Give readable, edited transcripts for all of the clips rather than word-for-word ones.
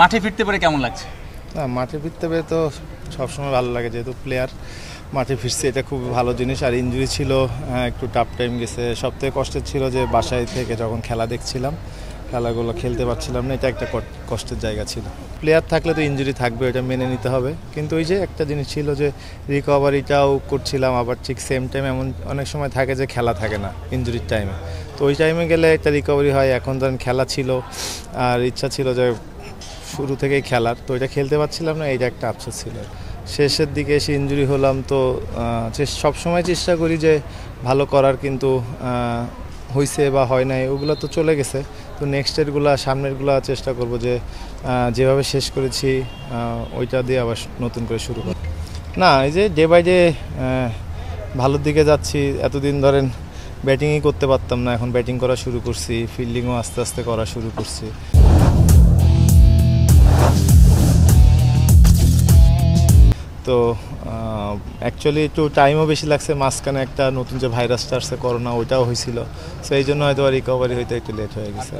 মাঠে ফিরতে পারে কেমন লাগছে? না, মাঠে ফিরতে পেরে তো সবসময় ভালো লাগে, যেহেতু প্লেয়ার মাঠে ফিরছে এটা খুব ভালো জিনিস। আর ইনজুরি ছিল, একটু টাফ টাইম গেছে। সবথেকে কষ্টের ছিল যে বাসায় থেকে যখন খেলা দেখছিলাম, খেলাগুলো খেলতে পারছিলাম না, এটা একটা কষ্টের জায়গা ছিল। প্লেয়ার থাকলে তো ইনজুরি থাকবে, এটা মেনে নিতে হবে। কিন্তু ওই যে একটা জিনিস ছিল যে রিকভারিটাও করছিলাম, আবার ঠিক সেম টাইম এমন অনেক সময় থাকে যে খেলা থাকে না ইনজুরির টাইমে, তো ওই টাইমে গেলে একটা রিকভারি হয়। এখন ধরেন খেলা ছিল আর ইচ্ছা ছিল যে শুরু থেকেই খেলার, তো এটা খেলতে পারছিলাম না, এইটা একটা আফসোস ছিল। শেষের দিকে এসে ইনজুরি হলাম, তো সবসময় চেষ্টা করি যে ভালো করার, কিন্তু হয়েছে বা হয় নাই ওগুলো তো চলে গেছে। তো নেক্সটেরগুলো সামনেরগুলো চেষ্টা করব যে যেভাবে শেষ করেছি ওইটা দিয়ে আবার নতুন করে শুরু করব। না, এই যে ডে বাই ডে ভালোর দিকে যাচ্ছি। এতদিন ধরেন ব্যাটিংই করতে পারতাম না, এখন ব্যাটিং করা শুরু করছি, ফিল্ডিংও আস্তে আস্তে করা শুরু করছি। তো অ্যাকচুয়ালি একটু টাইমও বেশি লাগছে, মাঝখানে একটা নতুন যে ভাইরাসটা আসছে করোনা, ওইটাও হয়েছিল, সো এই জন্য হয়তো রিকভারি হইতে একটু লেট হয়ে গেছে।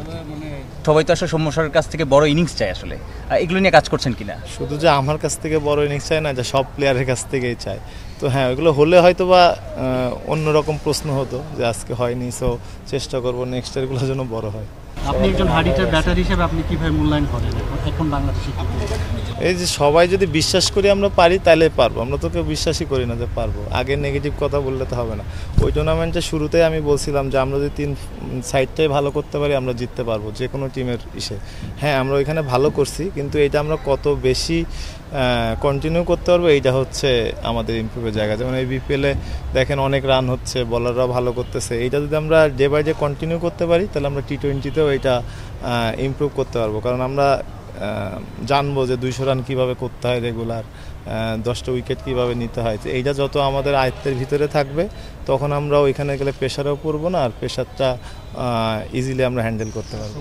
সবাই তো আসলে সৌম্য সরের কাছ থেকে বড় ইনিংস চায়, আসলে এগুলো নিয়ে কাজ করছেন কিনা? শুধু যে আমার কাছ থেকে বড় ইনিংস চায় না, যে সব প্লেয়ারের কাছ থেকেই চায়। তো হ্যাঁ, ওইগুলো হলে হয়তো বা অন্যরকম প্রশ্ন হতো যে আজকে হয়নি, সো চেষ্টা করবো নেক্সট ইয়ারগুলো যেন বড় হয়। আপনি একজন হার্ডিটার ব্যাটার হিসেবে আপনি কিভাবে মূল্যায়ন করেন এখন বাংলাদেশে? এই যে সবাই যদি বিশ্বাস করি আমরা পারি, তাহলে পারবো। আমরা তো কেউ বিশ্বাসই করি না যে পারবো, আগে নেগেটিভ কথা বললে তো হবে না। ওই টুর্নামেন্টের শুরুতেই আমি বলছিলাম যে আমরা যদি 3 সাইডটাই ভালো করতে পারি, আমরা জিততে পারবো যে কোনো টিমের ইসে। হ্যাঁ, আমরা ওইখানে ভালো করছি, কিন্তু এটা আমরা কত বেশি কন্টিনিউ করতে পারবো, এইটা হচ্ছে আমাদের ইমপ্রুভের জায়গা। যেমন এই বিপিএলে দেখেন অনেক রান হচ্ছে, বলাররাও ভালো করতেছে। এইটা যদি আমরা ডে বাই ডে কন্টিনিউ করতে পারি, তাহলে আমরা টি-20তেও এটা ইমপ্রুভ করতে পারবো। কারণ আমরা জানবো যে 200 রান কীভাবে করতে হয় রেগুলার, 10টা উইকেট কীভাবে নিতে হয়। এইটা যত আমাদের আয়ত্তের ভিতরে থাকবে, তখন আমরা ওইখানে গেলে প্রেশারেও পড়বো না, আর প্রেশারটা ইজিলি আমরা হ্যান্ডেল করতে পারবো।